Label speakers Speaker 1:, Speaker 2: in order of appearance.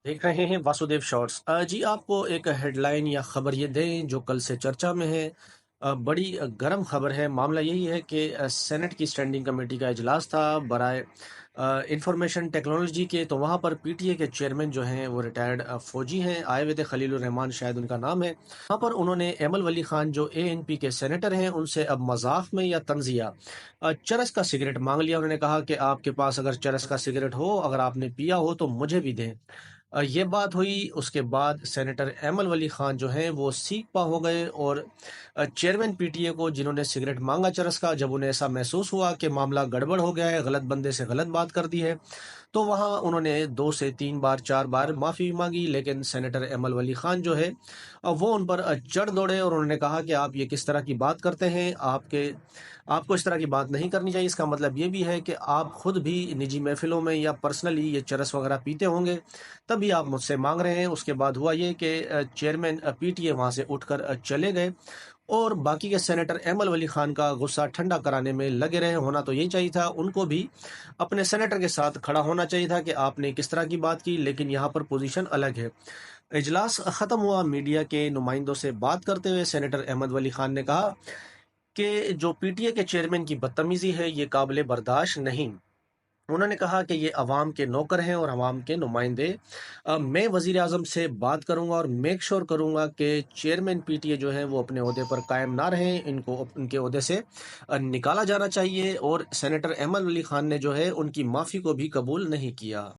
Speaker 1: देख रहे हैं वासुदेव शॉर्ट्स। जी आपको एक हेडलाइन या खबर ये दें जो कल से चर्चा में है। बड़ी गर्म खबर है। मामला यही है कि सेनेट की स्टैंडिंग कमेटी का इजलास था बराए इंफॉर्मेशन टेक्नोलॉजी के। तो वहाँ पर पीटीए के चेयरमैन जो हैं वो रिटायर्ड फौजी हैं, आए हुए थे, खलीलुर रहमान शायद उनका नाम है। वहाँ पर उन्होंने एमल वली खान जो एएनपी के सेनेटर हैं उनसे अब मजाक में या तंजिया चरस का सिगरेट मांग लिया। उन्होंने कहा कि आपके पास अगर चरस का सिगरेट हो, अगर आपने पिया हो तो मुझे भी दें। ये बात हुई। उसके बाद सेनेटर एमल वली खान जो हैं वो सीख पा हो गए और चेयरमैन पीटीए को, जिन्होंने सिगरेट मांगा चरस का, जब उन्हें ऐसा महसूस हुआ कि मामला गड़बड़ हो गया है, गलत बंदे से गलत बात कर दी है, तो वहाँ उन्होंने 2 से 3 बार 4 बार माफ़ी मांगी। लेकिन सेनेटर एमल वली खान जो है वो उन पर चढ़ दौड़े और उन्होंने कहा कि आप ये किस तरह की बात करते हैं, आपको इस तरह की बात नहीं करनी चाहिए। इसका मतलब ये भी है कि आप खुद भी निजी महफिलों में या पर्सनली ये चरस वगैरह पीते होंगे, तभी आप मुझसे मांग रहे हैं। उसके बाद हुआ ये कि चेयरमैन पीटीए वहाँ से उठकर चले गए और बाकी के सेनेटर एमल वली खान का गुस्सा ठंडा कराने में लगे रहे। होना तो यही चाहिए था, उनको भी अपने सेनेटर के साथ खड़ा होना चाहिए था कि आपने किस तरह की बात की, लेकिन यहाँ पर पोजीशन अलग है। इजलास खत्म हुआ। मीडिया के नुमाइंदों से बात करते हुए सेनेटर अहमद वली खान ने कहा कि जो पीटीए के चेयरमैन की बदतमीजी है ये काबिल बर्दाश्त नहीं। उन्होंने कहा कि ये अवाम के नौकर हैं और अवाम के नुमाइंदे। मैं वजीर आजम से बात करूंगा और मेक श्योर करूंगा कि चेयरमैन पीटीए जो है वो अपने ओहदे पर कायम ना रहें, इनको उनके ओहदे से निकाला जाना चाहिए। और सेनेटर अहमद अली खान ने जो है उनकी माफ़ी को भी कबूल नहीं किया।